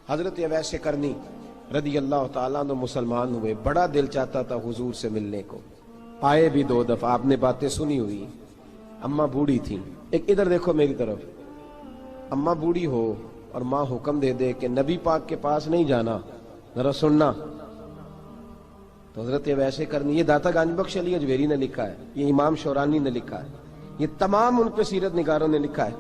حضرت اویس کرنی رضی اللہ تعالیٰ عنہ مسلمان ہوئے، بڑا دل چاہتا تھا حضور سے ملنے کو، آئے بھی 2 دفعہ، آپ نے باتیں سنی ہوئی، اماں بوڑھی تھی، ایک ادھر دیکھو میری طرف، اماں بوڑھی ہو اور ماں حکم دے دے کہ نبی پاک کے پاس نہیں جانا، ذرا سننا، تو حضرت اویس کرنی، یہ داتا گنج بخش علی اجویری نے لکھا ہے، یہ امام شورانی نے لکھا ہے، یہ تمام ان پہ سیرت نگاروں نے لکھا ہے،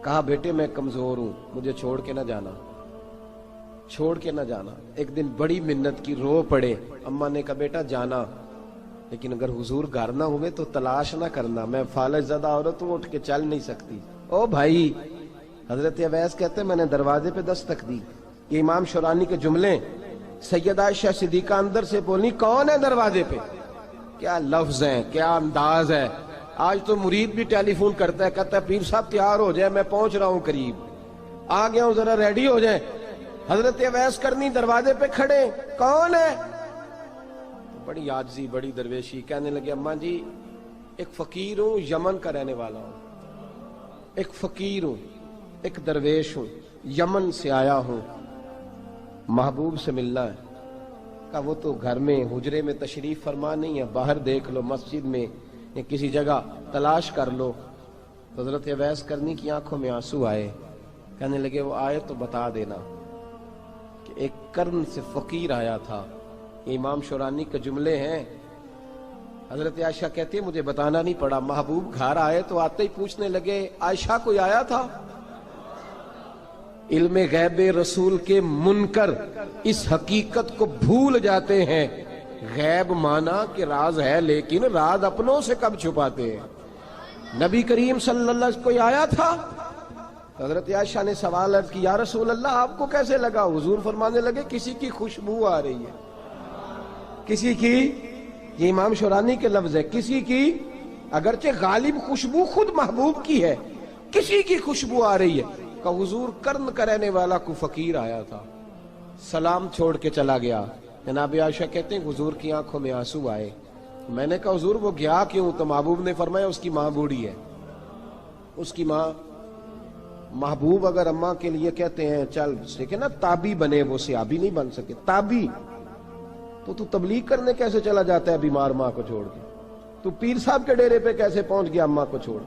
کہا بیٹے میں کمزور ہوں، مجھے چھوڑ کے نہ جانا، چھوڑ کے نہ جانا۔ ایک دن بڑی منت کی، رو پڑے، اماں نے کہا بیٹا جانا، لیکن اگر حضور گھر نہ ہوئے تو تلاش نہ کرنا، میں فالج زدہ عورت ہوں، اٹھ کے چل نہیں سکتی۔ او بھائی، حضرت اویس کہتے میں نے دروازے پہ دستک دی، یہ امام شورانی کے جملے، سیدہ عائشہ صدیقہ اندر سے بولی کون ہے دروازے پہ؟ کیا لفظ ہیں، کیا انداز ہے! آج تو مرید بھی ٹیلی فون کرتا ہے، کہتا ہے پیر صاحب تیار ہو جائے، میں پہنچ رہا ہوں، قریب آ گیا ہوں، ذرا ریڈی ہو جائیں۔ حضرت اویس کرنی دروازے پہ کھڑے، کون ہے؟ بڑی عاجزی، بڑی درویشی، کہنے لگے اماں جی ایک فقیر ہوں، یمن کا رہنے والا ہوں، ایک فقیر ہوں، ایک درویش ہوں، یمن سے آیا ہوں، محبوب سے ملنا ہے۔ کہا وہ تو گھر میں حجرے میں تشریف فرما نہیں ہے، باہر دیکھ لو، مسجد میں یا کسی جگہ تلاش کر لو۔ تو حضرت اویس کرنی کی آنکھوں میں آنسو آئے، کہنے لگے وہ آئے تو بتا دینا کہ ایک قرن سے فقیر آیا تھا۔ یہ امام شورانی کے جملے ہیں۔ حضرت عائشہ کہتی ہے مجھے بتانا نہیں پڑا، محبوب گھر آئے تو آتے ہی پوچھنے لگے عائشہ کوئی آیا تھا؟ علم غیب رسول کے منکر اس حقیقت کو بھول جاتے ہیں، غیب مانا کہ راز ہے، لیکن راز اپنوں سے کب چھپاتے ہیں۔ نبی کریم صلی اللہ علیہ وسلم کوئی آیا تھا؟ حضرت عائشہ نے سوال عرض کی یا رسول اللہ آپ کو کیسے لگا؟ حضور فرمانے لگے کسی کی خوشبو آ رہی ہے، کسی کی، یہ امام شورانی کے لفظ ہے، کسی کی، اگرچہ غالب خوشبو خود محبوب کی ہے، کسی کی خوشبو آ رہی ہے۔ کہ حضور قرن کا رہنے والا کو فقیر آیا تھا، سلام چھوڑ کے چلا گیا۔ جناب عائشہ کہتے ہیں حضور کی آنکھوں میں آنسو آئے۔ میں نے کہا حضور وہ گیا کیوں؟ تو محبوب نے فرمایا اس کی ماں بوڑھی ہے، اس کی ماں، محبوب اگر اماں کے لیے کہتے ہیں چل دیکھیں نا تابی بنے، وہ صحابی نہیں بن سکے، تابی، تو تبلیغ کرنے کیسے چلا جاتا ہے بیمار ماں کو چھوڑ کے؟ تو پیر صاحب کے ڈیرے پہ کیسے پہنچ گیا اماں کو چھوڑ؟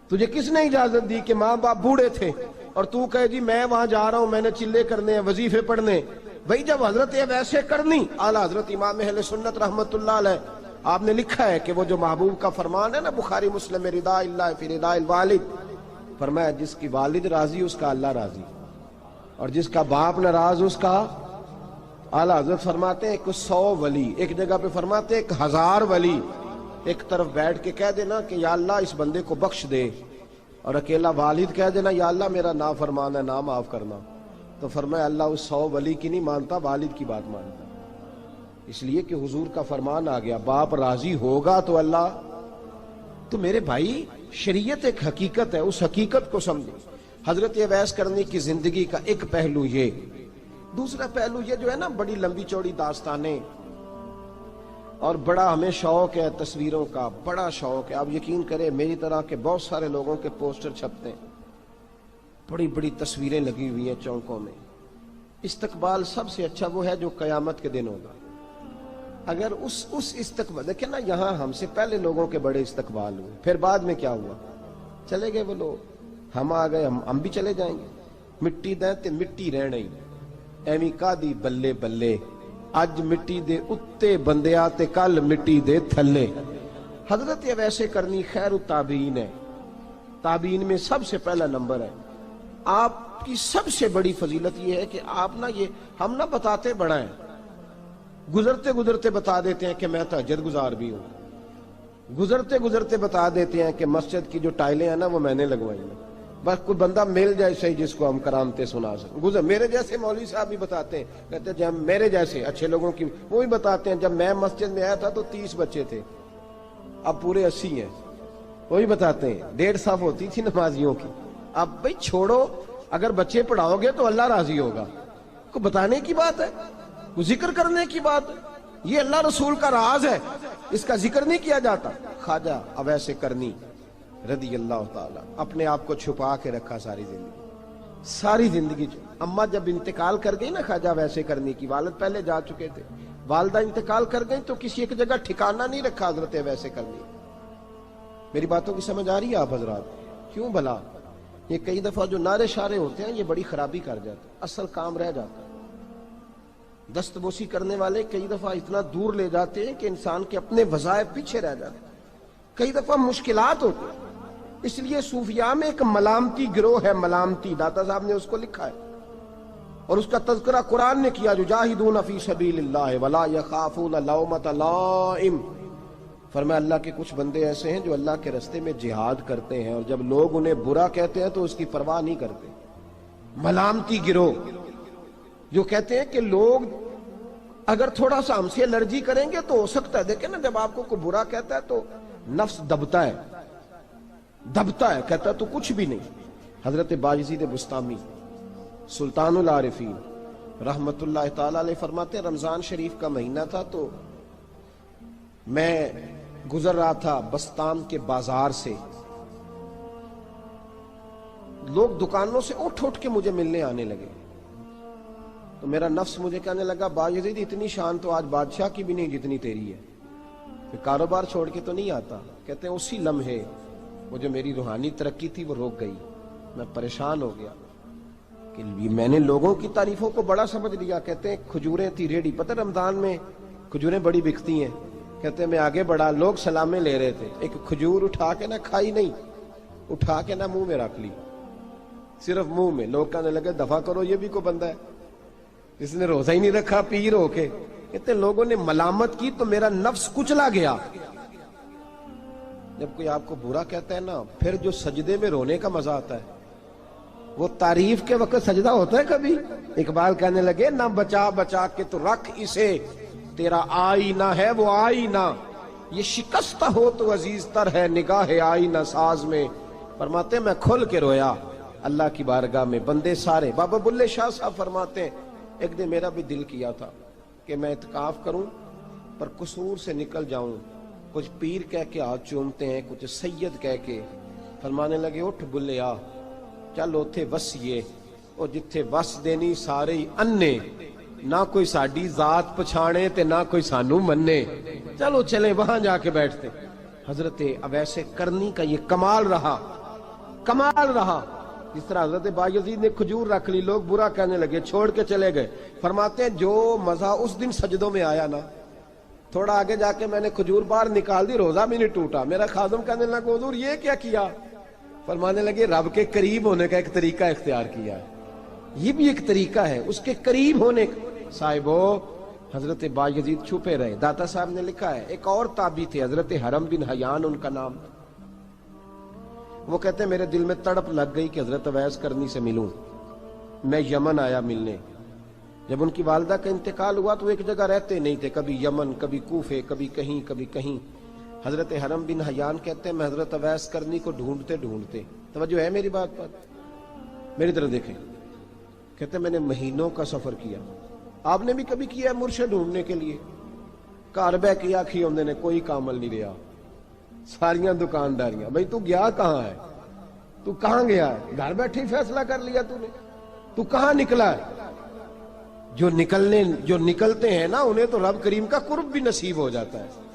تجھے کس نے اجازت دی کہ ماں باپ بوڑھے تھے اور تو کہے جی میں وہاں جا رہا ہوں، میں نے چلے کرنے ہیں، وظیفے پڑھنے؟ بھئی جب حضرت اویس کرنی اعلیٰ حضرت امام اہل سنت رحمت اللہ علیہ، آپ نے لکھا ہے کہ وہ جو محبوب کا فرمان ہے نا بخاری مسلم میں، رضا اللہ فی رضا الوالد، فرمایا جس کی والد راضی اس کا اللہ راضی، اور جس کا باپ ناراض اس کا، اعلیٰ حضرت فرماتے ہیں 100 ولی، ایک جگہ پہ فرماتے ہیں 1000 ولی ایک طرف بیٹھ کے کہہ دینا کہ یا اللہ اس بندے کو بخش دے، اور اکیلا والد کہہ دینا یا اللہ میرا نافرمان ہے، نہ معاف کرنا، تو فرمایا اللہ اس 100 ولی کی نہیں مانتا، والد کی بات مانتا، اس لیے کہ حضور کا فرمان آ گیا باپ راضی ہوگا تو اللہ۔ تو میرے بھائی شریعت ایک حقیقت ہے، اس حقیقت کو سمجھیں۔ حضرت اویس کرنی کی زندگی کا ایک پہلو یہ، دوسرا پہلو یہ جو ہے نا بڑی لمبی چوڑی داستانیں، اور بڑا ہمیں شوق ہے تصویروں کا، بڑا شوق ہے، آپ یقین کریں میری طرح کے بہت سارے لوگوں کے پوسٹر چھپتے ہیں، بڑی بڑی تصویریں لگی ہوئی ہیں چوکوں میں۔ استقبال سب سے اچھا وہ ہے جو قیامت کے دن ہوگا۔ اگر اس استقبال دیکھیں نا، یہاں ہم سے پہلے لوگوں کے بڑے استقبال ہوئے، پھر بعد میں کیا ہوا؟ چلے گئے وہ لوگ، ہم آ گئے، ہم بھی چلے جائیں گے۔ مٹی دیں تے مٹی رہنا ہی، ایویں کا دی بلے بلے، اج مٹی دے اتے بندیا تے کل مٹی دے تھلے۔ حضرت اویس کرنی خیر التابعین ہے، تابعین میں سب سے پہلا نمبر ہے۔ آپ کی سب سے بڑی فضیلت یہ ہے کہ آپ نا، یہ ہم نہ بتاتے بڑا ہیں، گزرتے گزرتے بتا دیتے ہیں کہ میں تہجد گزار بھی ہوں، گزرتے گزرتے بتا دیتے ہیں کہ مسجد کی جو ٹائلیں ہیں نا وہ میں نے لگوائی ہیں، بس کوئی بندہ مل جائے صحیح جس کو ہم کرامتیں سنا سکیں۔ میرے جیسے مولوی صاحب بھی بتاتے ہیں، کہتے ہیں جب میرے جیسے اچھے لوگوں کی وہ بھی بتاتے ہیں جب میں مسجد میں آیا تھا تو 30 بچے تھے، اب پورے 80 ہیں، وہی بتاتے ہیں 1.5 صف ہوتی تھی نمازیوں کی، اب بھئی چھوڑو، اگر بچے پڑھاؤ گے تو اللہ راضی ہوگا، کو بتانے کی بات ہے، کو ذکر کرنے کی بات ہے، یہ اللہ رسول کا راز ہے، اس کا ذکر نہیں کیا جاتا۔ خواجہ اویس کرنی رضی اللہ تعالیٰ اپنے آپ کو چھپا کے رکھا ساری زندگی، ساری زندگی اماں جب انتقال کر گئی نا خواجہ ویسے کرنی کی، والد پہلے جا چکے تھے، والدہ انتقال کر گئی تو کسی ایک جگہ ٹھکانہ نہیں رکھا حضرت ویسے کرنی۔ میری باتوں کی سمجھ آ رہی ہے آپ حضرات؟ کیوں بھلا یہ کئی دفعہ جو نعرے شارے ہوتے ہیں یہ بڑی خرابی کر جاتے ہیں، اصل کام رہ جاتا ہے۔ دست بوسی کرنے والے کئی دفعہ اتنا دور لے جاتے ہیں کہ انسان کے اپنے وظائف پیچھے رہ جاتے ہیں، کئی دفعہ مشکلات ہوتی ہیں۔ اس لیے صوفیاء میں ایک ملامتی گروہ ہے، ملامتی، داتا صاحب نے اس کو لکھا ہے اور اس کا تذکرہ قرآن نے کیا، یجاہدون فی سبیل اللہ ولا یخافون لومۃ لائم۔ فرمایا اللہ کے کچھ بندے ایسے ہیں جو اللہ کے راستے میں جہاد کرتے ہیں اور جب لوگ انہیں برا کہتے ہیں تو اس کی پرواہ نہیں کرتے۔ ملامتی گروہ جو کہتے ہیں کہ لوگ اگر تھوڑا سا ہم سے الرجی کریں گے تو ہو سکتا ہے، دیکھیں نا جب آپ کو کوئی برا کہتا ہے تو نفس دبتا ہے، کہتا ہے تو کچھ بھی نہیں۔ حضرت باجزید بستامی سلطان العارفین رحمت اللہ تعالی علیہ فرماتے ہیں رمضان شریف کا مہینہ تھا تو میں گزر رہا تھا بستام کے بازار سے، لوگ دکانوں سے اٹھ کے مجھے ملنے آنے لگے تو میرا نفس مجھے کہنے لگا باجزید اتنی شان تو آج بادشاہ کی بھی نہیں جتنی تیری ہے، میں کاروبار چھوڑ کے تو نہیں آتا۔ کہتے ہیں اسی لمحے وہ جو میری روحانی ترقی تھی وہ روک گئی، میں پریشان ہو گیا کہ میں نے لوگوں کی تعریفوں کو بڑا سمجھ لیا۔ کہتے ہیں کھجوریں تھی ریڈی، پتہ رمضان میں کھجوریں بڑی بکتی ہیں، کہتے ہیں میں آگے بڑھا، لوگ سلامیں لے رہے تھے، ایک کھجور اٹھا کے نہ کھائی نہیں، اٹھا کے نہ منہ میں رکھ لی، صرف منہ میں۔ لوگ کہنے لگے دفع کرو یہ بھی کوئی بندہ ہے جس نے روزہ ہی نہیں رکھا پیر ہو کے۔ کہتے ہیں لوگوں نے ملامت کی تو میرا نفس کچلا گیا۔ جب کوئی آپ کو برا کہتا ہے نا پھر جو سجدے میں رونے کا مزہ آتا ہے وہ تعریف کے وقت سجدہ ہوتا ہے کبھی؟ اقبال کہنے لگے نہ بچا بچا کے تو رکھ اسے، تیرا آئینہ ہے وہ آئینہ، یہ شکستہ ہو تو عزیز تر ہے نگاہ آئینہ ساز میں۔ فرماتے میں کھل کے رویا اللہ کی بارگاہ میں، بندے سارے۔ بابا بلے شاہ صاحب فرماتے ہیں ایک دن میرا بھی دل کیا تھا کہ میں اعتکاف کروں پر قصور سے نکل جاؤں، کچھ پیر کہہ کے ہاتھ چومتے ہیں، کچھ سید کہہ کے۔ فرمانے لگے اٹھ بلے آ چل اوتھے وسیے، اور جتھے وس دینی سارے ہی انے، نہ کوئی ساڈی ذات پچھانے تے نہ کوئی سانو منے، چلو چلے وہاں جا کے بیٹھتے۔ حضرت اویس کرنی کا یہ کمال رہا، جس طرح حضرت بایزید نے کھجور رکھ لی، لوگ برا کہنے لگے، چھوڑ کے چلے گئے۔ فرماتے ہیں جو مزہ اس دن سجدوں میں آیا نا، تھوڑا آگے جا کے میں نے کھجور باہر نکال دی، روزہ بھی نہیں ٹوٹا۔ میرا خادم کہنے لگا حضور یہ کیا کیا؟ فرمانے لگے رب کے قریب ہونے کا ایک طریقہ اختیار کیا ہے، یہ بھی ایک طریقہ ہے اس کے قریب ہونے کا۔ صاحبو حضرت بایزید چھپے رہے۔ داتا صاحب نے لکھا ہے ایک اور تابعی تھے حضرت حرم بن حیان ان کا نام، وہ کہتے ہیں میرے دل میں تڑپ لگ گئی کہ حضرت اویس کرنی سے ملوں۔ میں یمن آیا ملنے، جب ان کی والدہ کا انتقال ہوا تو ایک جگہ رہتے نہیں تھے، کبھی یمن، کبھی کوفے، کبھی کہیں۔ حضرت حرم بن حیان کہتے ہیں میں حضرت اویس کرنی کو ڈھونڈتے، توجہ ہے میری بات پر، میری طرف دیکھیں، کہتے ہیں میں نے مہینوں کا سفر کیا۔ آپ نے بھی کبھی کیا ہے مرشد ڈھونڈنے کے لیے؟ گھر بہ کے آکھی ہوندے نے کوئی کامل نہیں رہا، ساریاں دکانداریاں، بھئی تو گیا کہاں ہے؟ تو کہاں گیا ہے؟ گھر بیٹھے ہی فیصلہ کر لیا تو نے، تو کہاں نکلا ہے؟ جو نکلتے ہیں نا انہیں تو رب کریم کا قرب بھی نصیب ہو جاتا ہے۔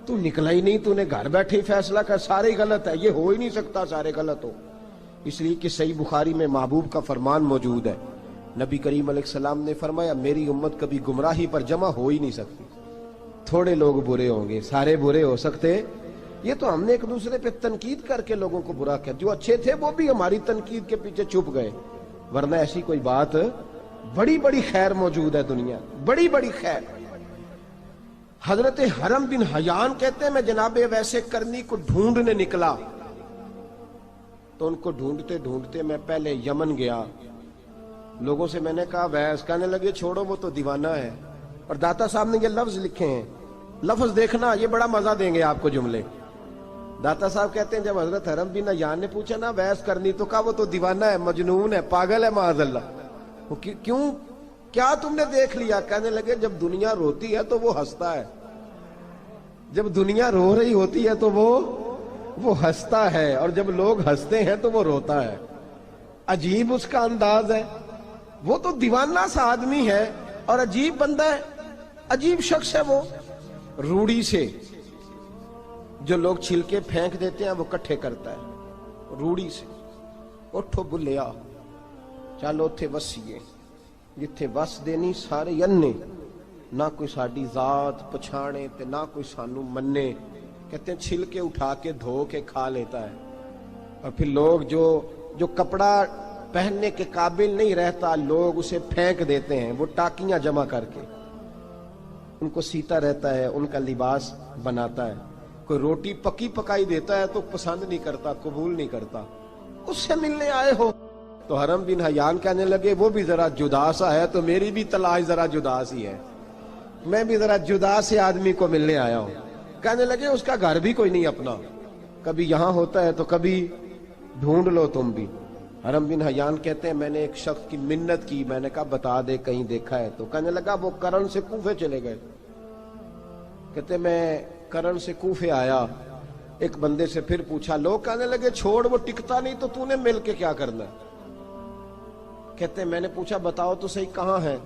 تو نکلا ہی نہیں، تو نے گھر بیٹھے ہی فیصلہ کر، سارے غلط ہے، یہ ہو ہی نہیں سکتا سارے غلط ہو۔ اس لیے کہ صحیح بخاری میں محبوب کا فرمان موجود ہے، نبی کریم علیہ السلام نے فرمایا میری امت کبھی گمراہی پر جمع ہو ہی نہیں سکتی، تھوڑے لوگ برے ہوں گے، سارے برے ہو سکتے؟ یہ تو ہم نے ایک دوسرے پہ تنقید کر کے لوگوں کو برا کیا، جو اچھے تھے وہ بھی ہماری تنقید کے پیچھے چھپ گئے، ورنہ ایسی کوئی بات، بڑی خیر موجود ہے دنیا، بڑی خیر۔ حضرت حرم بن حیان کہتے ہیں میں جناب ویسے کرنی کو ڈھونڈنے نکلا، تو ان کو ڈھونڈتے میں پہلے یمن گیا، لوگوں سے میں نے کہا ویس، کہنے لگے چھوڑو وہ تو دیوانہ ہے۔ اور داتا صاحب نے یہ لفظ لکھے ہیں، لفظ دیکھنا یہ بڑا مزہ دیں گے آپ کو جملے۔ داتا صاحب کہتے ہیں جب حضرت حرم بن حیان نے پوچھا نا ویس کرنی، تو کہا وہ تو دیوانہ ہے، مجنون ہے، پاگل ہے معاذ اللہ۔ کیوں، کیا تم نے دیکھ لیا؟ کہنے لگے جب دنیا روتی ہے تو وہ ہنستا ہے، جب دنیا رو رہی ہوتی ہے تو وہ ہنستا ہے، اور جب لوگ ہنستے ہیں تو وہ روتا ہے۔ عجیب اس کا انداز ہے، وہ تو دیوانہ سا آدمی ہے اور عجیب بندہ ہے، عجیب شخص ہے وہ۔ روڑی سے جو لوگ چھلکے پھینک دیتے ہیں وہ کٹھے کرتا ہے، روڑی سے۔ اٹھو بلیا چلو اتھے وسیے جتھے وس دینی سارے ینے، نہ کوئی ساڈی ذات پچھانے تے نہ کوئی سانو منے۔ کہتے ہیں چھلکے اٹھا کے دھو کے کھا لیتا ہے، اور پھر لوگ جو کپڑا پہننے کے قابل نہیں رہتا لوگ اسے پھینک دیتے ہیں، وہ ٹاکیاں جمع کر کے ان کو سیتا رہتا ہے، ان کا لباس بناتا ہے۔ کوئی روٹی پکی پکائی دیتا ہے تو پسند نہیں کرتا، قبول نہیں کرتا، اس سے ملنے آئے ہو۔ تو حرم بن حیان کہنے لگے وہ بھی ذرا جدا سا ہے تو میری بھی تلاش ذرا جدا سی ہے، میں بھی ذرا جدا سے آدمی کو ملنے آیا ہوں۔ کہنے لگے اس کا گھر بھی کوئی نہیں اپنا، کبھی یہاں ہوتا ہے تو کبھی ڈھونڈ لو تم بھی۔ حرم بن حیان کہتے ہیں میں نے ایک شخص کی منت کی، میں نے کہا بتا دے کہیں دیکھا ہے تو۔ کہنے لگا وہ کرن سے کوفے چلے گئے۔ کہتے میں کرن سے کوفے آیا، ایک بندے سے پھر پوچھا، لوگ کہنے لگے چھوڑ وہ ٹکتا نہیں تو تو نے مل کے کیا کرنا ہے۔ کہتے میں نے پوچھا بتاؤ تو صحیح کہاں ہے،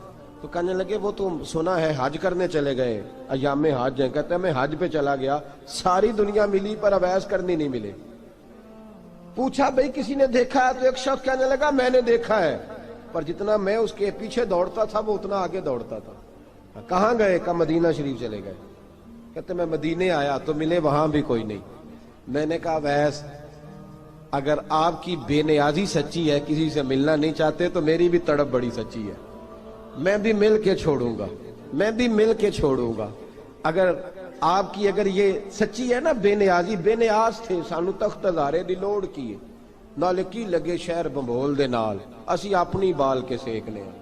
تو کہنے لگے وہ تو سنا ہے حج کرنے چلے گئے، ایام حج ہیں۔ کہتے میں حج پہ چلا گیا، ساری دنیا ملی پر اویس کرنی نہیں ملے۔ پوچھا بھئی کسی نے دیکھا ہے، تو ایک شخص کہنے لگا میں نے دیکھا ہے، پر جتنا میں اس کے پیچھے دوڑتا تھا وہ اتنا آگے دوڑتا تھا۔ کہاں گئے؟ کہا مدینہ شریف چلے گئے۔ کہتے میں مدینے آیا تو ملے وہاں بھی کوئی نہیں۔ میں نے کہا ویس اگر آپ کی بے نیازی سچی ہے، کسی سے ملنا نہیں چاہتے، تو میری بھی تڑپ بڑی سچی ہے، میں بھی مل کے چھوڑوں گا، میں بھی مل کے چھوڑوں گا۔ اگر آپ کی اگر یہ سچی ہے نا بے نیازی، بے نیاز تھے، سانو تخت ہزارے دی لوڑ کی نال کی لگے شہر بمبول دے نال، اسی اپنی بال کے سیکنے ہیں،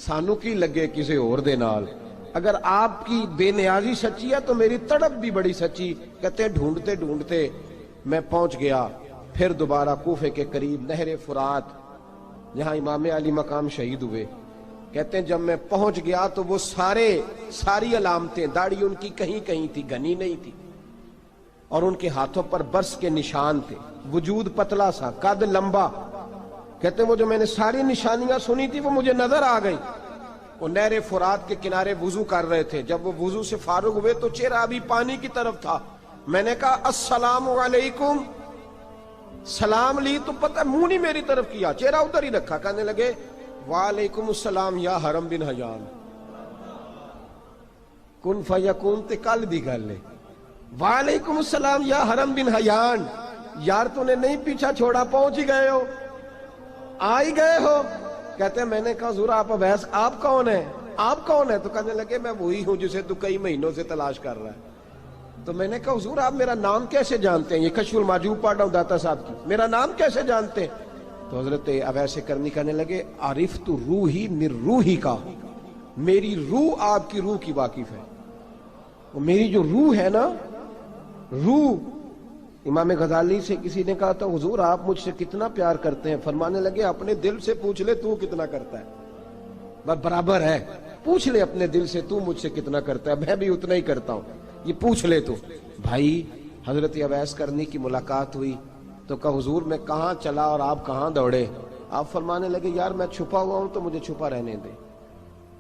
سانو کی لگے کسی اور دے نال۔ اگر آپ کی بے نیازی سچی ہے تو میری تڑپ بھی بڑی سچی۔ کہتے ڈھونڈتے ڈھونڈتے میں پہنچ گیا، پھر دوبارہ کوفے کے قریب نہر فرات جہاں امام علی مقام شہید ہوئے۔ کہتے ہیں جب میں پہنچ گیا تو وہ ساری علامتیں، داڑھی ان کی کہیں کہیں تھی، گھنی نہیں تھی، اور ان کے ہاتھوں پر برس کے نشان تھے، وجود پتلا سا، قد لمبا۔ کہتے ہیں وہ جو میں نے ساری نشانیاں سنی تھی وہ مجھے نظر آ گئی۔ وہ نہر فرات کے کنارے وضو کر رہے تھے، جب وہ وضو سے فارغ ہوئے تو چہرہ ابھی پانی کی طرف تھا۔ میں نے کہا السلام علیکم، سلام لی تو پتہ منہ نہیں میری طرف کیا، چہرہ ادھر ہی رکھا۔ کہنے لگے وعلیکم السلام یا حرم بن حیان، کن فیکون تے کل دی گل ہے۔ وعلیکم السلام یا حرم بن حیان، یار تو نے نہیں پیچھا چھوڑا، پہنچ ہی گئے ہو، آ ہی گئے ہو۔ کہتے ہیں میں نے کہا حضور آپ اویس، آپ کون ہیں، آپ کون ہیں؟ تو کہنے لگے میں وہی ہوں جسے تو کئی مہینوں سے تلاش کر رہا ہے۔ تو میں نے کہا حضور آپ میرا نام کیسے جانتے ہیں؟ یہ کشف المحجوب پڑھ رہا ہوں داتا صاحب کی، میرا نام کیسے جانتے ہیں؟ تو حضرت اویس کرنی کہنے لگے عرفت روحی من روحی کا، میری روح آپ کی روح کی واقف ہے۔ وہ میری جو روح ہے نا، روح۔ امام غزالی سے کسی نے کہا تھا حضور آپ مجھ سے کتنا پیار کرتے ہیں؟ فرمانے لگے اپنے دل سے پوچھ لے تو کتنا کرتا ہے، بس برابر ہے، پوچھ لے اپنے دل سے تو مجھ سے کتنا کرتا ہے، میں بھی اتنا ہی کرتا ہوں، یہ پوچھ لے تو۔ بھائی حضرت اویس کرنی کی ملاقات ہوئی تو کہا حضور میں کہاں چلا اور آپ کہاں دوڑے؟ آپ فرمانے لگے یار میں چھپا ہوا ہوں تو مجھے چھپا رہنے دے،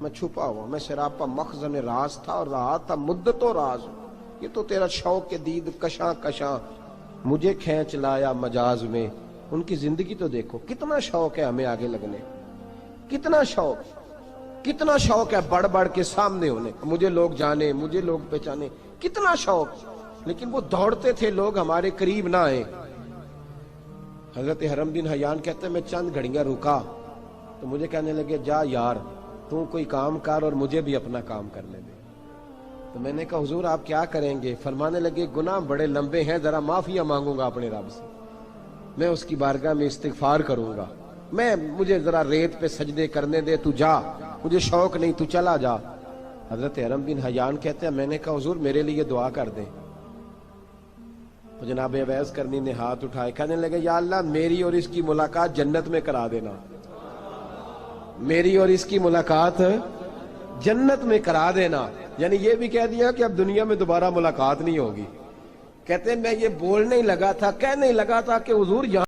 میں چھپا ہوا، میں سراپا مخزن راز تھا اور رہا تھا مدت و راز۔ یہ تو تیرا شوق کے دید کشاں کشاں مجھے کھینچ لایا مجاز میں۔ ان کی زندگی تو دیکھو، کتنا شوق ہے ہمیں آگے لگنے، کتنا شوق ہے بڑھ بڑھ کے سامنے ہونے، مجھے لوگ جانے، مجھے لوگ پہچانے، کتنا شوق، لیکن وہ دوڑتے تھے لوگ ہمارے قریب نہ آئے۔ حضرت حرم بن حیان کہتے ہیں میں چند گھڑیاں رکا تو مجھے کہنے لگے جا یار تو کوئی کام کر اور مجھے بھی اپنا کام کرنے دے۔ تو میں نے کہا حضور آپ کیا کریں گے؟ فرمانے لگے گناہ بڑے لمبے ہیں، ذرا معافیاں مانگوں گا اپنے رب سے، میں اس کی بارگاہ میں استغفار کروں گا، مجھے ذرا ریت پہ سجدے کرنے دے، تو جا، مجھے شوق نہیں، تو چلا جا۔ حضرت حرم بن حیان کہتے ہیں میں نے کہا حضور میرے لیے دعا کر دیں۔ تو جناب اویس کرنی نے ہاتھ اٹھائے، کہنے لگے یا اللہ میری اور اس کی ملاقات جنت میں کرا دینا، میری اور اس کی ملاقات جنت میں کرا دینا۔ یعنی یہ بھی کہہ دیا کہ اب دنیا میں دوبارہ ملاقات نہیں ہوگی۔ کہتے ہیں میں یہ بولنے ہی لگا تھا، کہنے ہی لگا تھا کہ حضور یہاں